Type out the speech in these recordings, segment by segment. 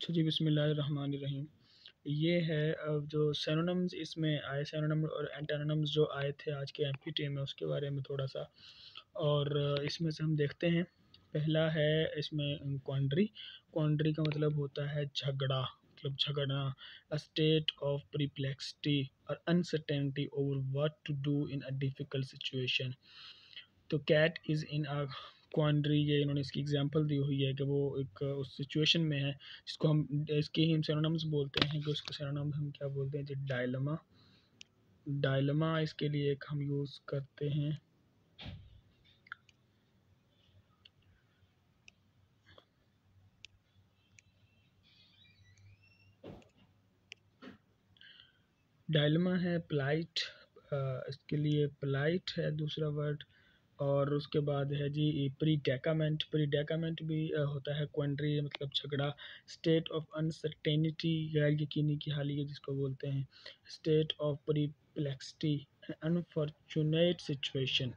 अच्छा जी, बिस्मिल्लाहिर्रहमानिर्रहीम। ये है जो सिनोनिम्स इसमें आए, सिनोनिम और एंटोनिम्स जो आए थे आज के एमपीटी में, उसके बारे में थोड़ा सा। और इसमें से हम देखते हैं। पहला है इसमें क्वांड्री। क्वांड्री का मतलब होता है झगड़ा, मतलब झगड़ना। अ स्टेट ऑफ परप्लेक्सिटी और uncertainty over what to do in a difficult situation. तो cat is in a quandary, ये इन्होंने इसकी एग्जांपल दी हुई है कि वो एक उस सिचुएशन में है जिसको हम इसके ही हम सिनोनिम्स बोलते हैं कि उसके सिनोनिम्स हम क्या बोलते हैं जी, डायलमा। डायलमा इसके लिए एक हम यूज़ करते हैं। डायलमा है प्लाइट, इसके लिए प्लाइट है दूसरा वर्ड। और उसके बाद है जी प्रीडेकामेंट। प्रीडेकामेंट भी होता है क्वेंड्री, मतलब झगड़ा। स्टेट ऑफ अनसर्टेनिटी, गैर यकीनी की हालत जिसको बोलते हैं। State of perplexity, unfortunate situation.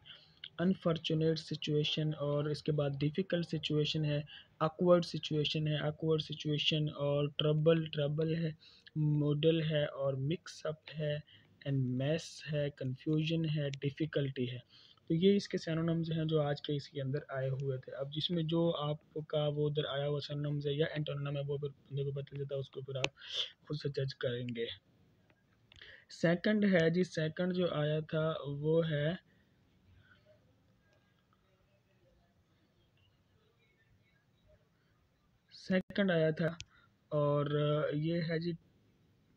Unfortunate situation. और इसके बाद डिफ़िकल्ट सिचुएशन है, awkward सिचुएशन है, awkward सिचुएशन। और ट्रबल, ट्रबल है, मॉडल है, और मिक्स अप है, एंड मेस है, कंफ्यूजन है, डिफ़िकल्टी है। तो ये इसके सिनोनिम्स हैं जो आज के इसके अंदर आए हुए थे। अब जिसमें जो आपका वो उधर आया हुआ सिनोनिम्स है या एंटोनिम है, वो फिर बंदे को पता चलता है, उसको फिर आप खुद से जज करेंगे। सेकंड है जी, सेकंड जो आया था वो है सेकंड आया था। और ये है जी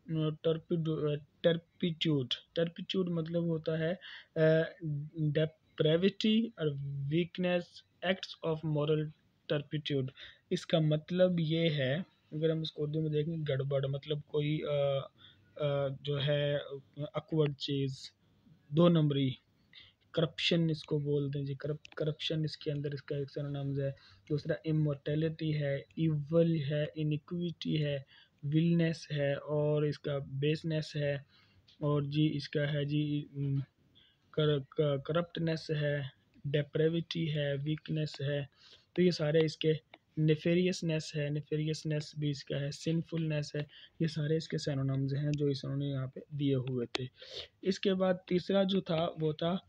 टर्पिट्यूड। टर्पिट्यूड मतलब होता है डेप्रेविटी और weakness, acts of moral turpitude. इसका मतलब ये है, अगर हम इसको उर्दू में देखें, गड़बड़, मतलब कोई जो है अकवर्ड चीज़, दो नंबरी। करप्शन इसको बोलते हैं जी, करप्शन इसके अंदर इसका एक सिनोनिम्स है। दूसरा इमोर्टेलिटी है, इवल है, इनिक्विटी है, विलनेस है, और इसका बेसनेस है। और जी इसका है जी करप्टनेस है, डेप्रेविटी है, वीकनेस है। तो ये सारे इसके, नेफेरियसनेस है, नेफेरियसनेस भी इसका है, सिंफुलनेस है। ये सारे इसके सिनोनिम्स हैं जो इन्होंने यहाँ पे दिए हुए थे। इसके बाद तीसरा जो था वो था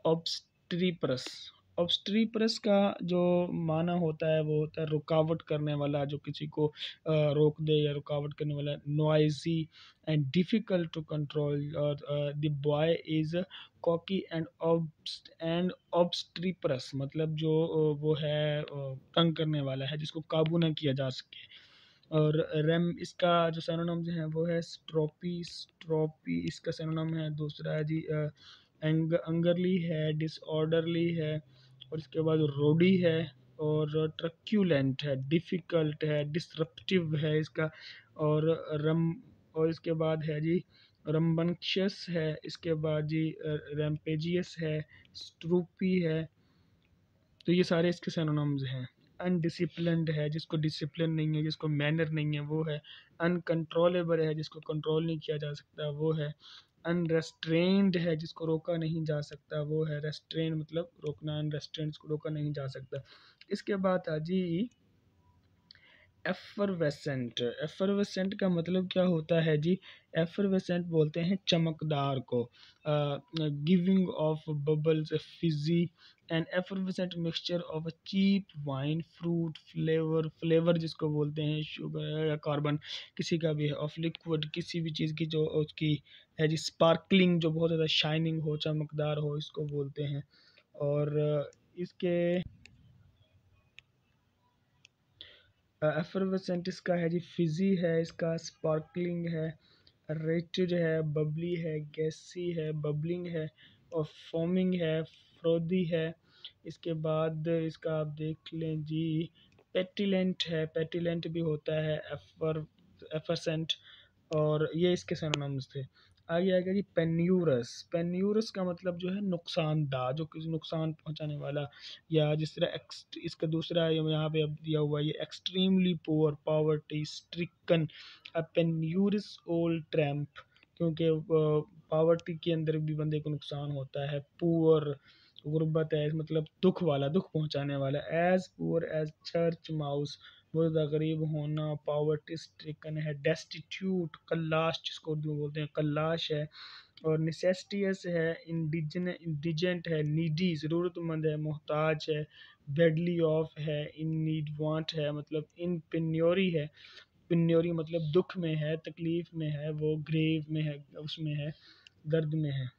ऑब्स्ट्रीपरस। ऑब्स्ट्रीपरस का जो माना होता है वो होता है रुकावट करने वाला, जो किसी को रोक दे या रुकावट करने वाला। Noisy and difficult to control. और the boy is cocky and obstreperous, मतलब जो वो है तंग करने वाला है, जिसको काबू ना किया जा सके। और रेम, इसका जो सिनोनिम्स हैं वो है स्ट्रोपी। स्ट्रोपी इसका सिनोनिम है। दूसरा है जी अंगरली है, डिसऑर्डरली है। और इसके बाद रोडी है, और ट्रक्यूलेंट है, डिफ़िकल्ट है, डिसरप्टिव है इसका। और रम और इसके बाद है जी रम्बंक्शस है। इसके बाद जी रैम्पेजियस है, स्ट्रूपी है। तो ये सारे इसके सिनोनिम्स हैं। अनडिसिप्लिन्ड है, जिसको डिसिप्लिन नहीं है, जिसको मैनर नहीं है, वो है। अनकंट्रोलेबल है, जिसको कंट्रोल नहीं किया जा सकता, वो है। अनरेस्ट्रेन्ड है, जिसको रोका नहीं जा सकता, वो है। रेस्ट्रेन मतलब रोकना, अनरेस्ट्रेन्ड जिसको रोका नहीं जा सकता। इसके बाद आ जी एफरवेसेंट। एफरवेसेंट का मतलब क्या होता है जी? एफरवेसेंट बोलते हैं चमकदार को। Giving off bubbles, fizzy and effervescent mixture of a cheap wine, fruit, flavour जिसको बोलते हैं, शुगर या कार्बन किसी का भी है, ऑफ लिक्विड किसी भी चीज़ की जो उसकी है जी स्पार्कलिंग, जो बहुत ज़्यादा शाइनिंग हो, चमकदार हो, इसको बोलते हैं। और इसके एफरवेसेंट इसका है जी फिजी है, इसका स्पार्कलिंग है, रेटेड है, बबली है, गैसी है, बबलिंग है, और फोमिंग है, फ्रोदी है। इसके बाद इसका आप देख लें जी पेटिलेंट है, पेटिलेंट भी होता है एफरसेंट। और ये इसके सिनोनिम्स थे। आगे आ गया जी पेन्यूरस। पेन्यूरस का मतलब जो है नुकसानदाह, जो किसी नुकसान पहुंचाने वाला। या जिस तरह इसका दूसरा यहाँ पे अब दिया हुआ है, ये एक्सट्रीमली पुअर, पॉवर्टी स्ट्रिकन, अ पेन्यूरस ओल्ड ट्रैम्प, क्योंकि पॉवर्टी के अंदर भी बंदे को नुकसान होता है। पुअर गुर्बत है मतलब दुख वाला, दुख पहुंचाने वाला। As poor as church mouse, वो गरीब होना। पॉवर्टी स्ट्रिकन है, डेस्टिट्यूट कल्लाश जिसको उर्दू में बोलते हैं कल्लाश है। और नेसेसिटियस है, इंडिजेंट है, नीडी ज़रूरतमंद है, मोहताज है। बेडली ऑफ है, इन नीड वांट है, मतलब इन पिन्योरी है। पिन्योरी मतलब दुख में है, तकलीफ में है, वो ग्रेव में है, उसमें है, दर्द में है।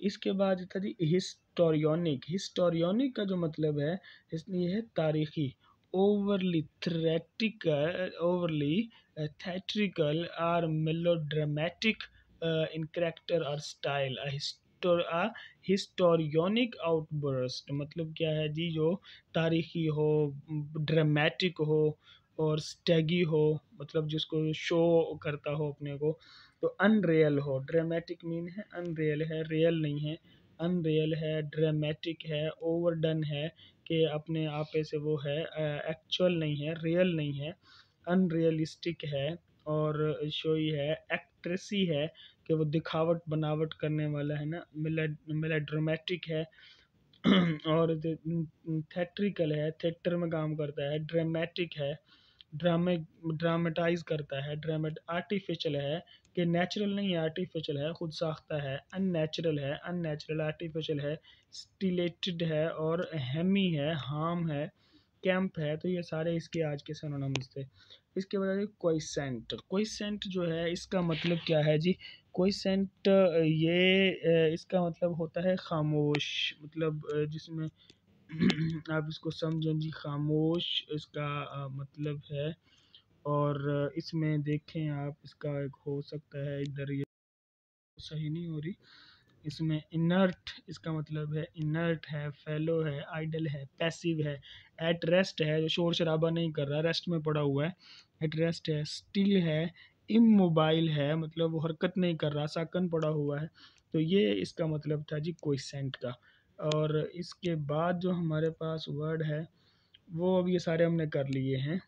इसके बाद था जी हिस्टोरियोनिक। हिस्टोरियोनिक का जो मतलब है इसलिए है तारीखी। ओवरली थ्रेटिकल, ओवरली थेट्रिकल और मेलोड्रामेटिक इन करेक्टर और स्टाइल। अ हिस्टोरियोनिक आउटबर्स्ट मतलब क्या है जी, जो तारीखी हो, ड्रामेटिक हो और स्टैगी हो, मतलब जिसको शो करता हो अपने को। तो अनरियल हो, ड्रामेटिक मीन है अनरियल है, रियल नहीं है, अनरियल है, ड्रामेटिक है, ओवरडन है कि अपने आप से वो है, एक्चुअल नहीं है, रियल नहीं है, अनरियलिस्टिक है। और शोई है, एक्ट्रेसी है कि वो दिखावट बनावट करने वाला है ना, मेलोड्रामेटिक है। और थिएट्रिकल है, थिएटर में काम करता है। ड्रामेटिक है, ड्रामे ड्रामेटाइज करता है। ड्रामेट आर्टिफिशियल है कि नेचुरल नहीं है, आर्टिफिशियल है, खुद साख्ता है। अननेचुरल है, अननेचुरल आर्टिफिशियल है। स्टिलेटेड है और हेमी है, हार्म है, कैंप है। तो ये सारे इसके आज के सिनोनिम्स थे। इसके बाद क्वेसेंट। क्वेसेंट जो है इसका मतलब क्या है जी, क्वेसेंट ये इसका मतलब होता है खामोश, मतलब जिसमें आप इसको समझें जी, खामोश इसका मतलब है। और इसमें देखें आप, इसका एक हो सकता है इधर, ये सही नहीं हो रही। इसमें इनर्ट इसका मतलब है, इनर्ट है, फेलो है, आइडल है, पैसिव है। एट रेस्ट है, जो शोर शराबा नहीं कर रहा, रेस्ट में पड़ा हुआ है, एट रेस्ट है। स्टिल है, इमोबाइल है, मतलब वो हरकत नहीं कर रहा, साकन पड़ा हुआ है। तो ये इसका मतलब था जी क्वेसेंट का। और इसके बाद जो हमारे पास वर्ड है वो अब ये सारे हमने कर लिए हैं।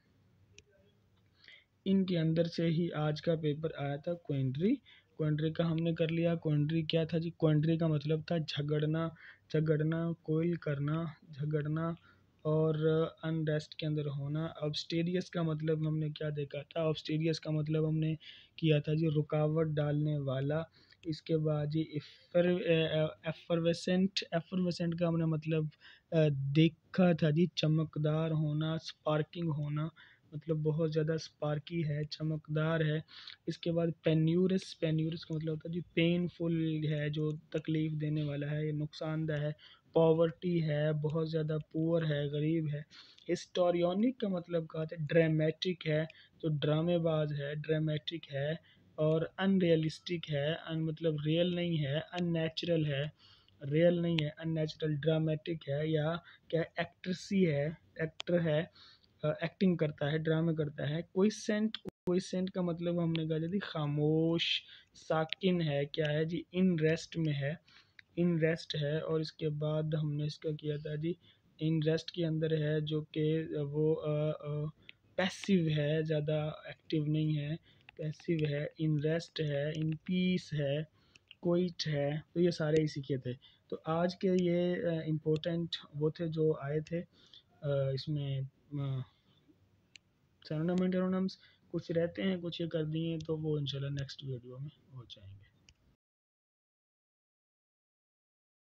इनके अंदर से ही आज का पेपर आया था क्वेंड्री। क्वेंड्री का हमने कर लिया। क्वेंड्री क्या था जी, क्वेंड्री का मतलब था झगड़ना, झगड़ना, कोयल करना, झगड़ना और अनरेस्ट के अंदर होना। ऑब्स्टेरियस का मतलब हमने क्या देखा था, ऑब्स्टेरियस का मतलब हमने किया था जी रुकावट डालने वाला। इसके बाद जी एफरवेसेंट, एफरवेसेंट का हमने मतलब देखा था जी चमकदार होना, स्पार्किंग होना, मतलब बहुत ज़्यादा स्पार्की है, चमकदार है। इसके बाद पेन्यूरस, पेन्यूरस का मतलब होता है जी पेनफुल है, जो तकलीफ़ देने वाला है, ये नुकसानदा है। पॉवर्टी है, बहुत ज़्यादा पुअर है, गरीब है। हिस्टोरियोनिक का मतलब क्या होता है, ड्रामेटिक है, तो ड्रामेबाज है, ड्रामेटिक है। और अनरियलिस्टिक है, मतलब रियल नहीं है, अननेचुरल है, रियल नहीं है, अननेचुरल, ड्रामेटिक है, या क्या एक्ट्रेसी है, एक्टर है, एक्टिंग करता है, ड्रामे करता है। क्विसेंट, क्विसेंट का मतलब हमने कहा जी खामोश, साकिन है, क्या है जी इन रेस्ट में है, इन रेस्ट है। और इसके बाद हमने इसका किया था जी इन रेस्ट के अंदर है, जो कि वो पैसिव है, ज़्यादा एक्टिव नहीं है, पैसिव है। इन रेस्ट है, इन पीस है, क्विट है। तो ये सारे इसी के थे। तो आज के ये इम्पोर्टेंट वो थे जो आए थे इसमें सिनोनिम एंटोनिम्स। कुछ रहते हैं, कुछ ये कर दिए, तो वो इंशाल्लाह नेक्स्ट वीडियो में हो जाएंगे।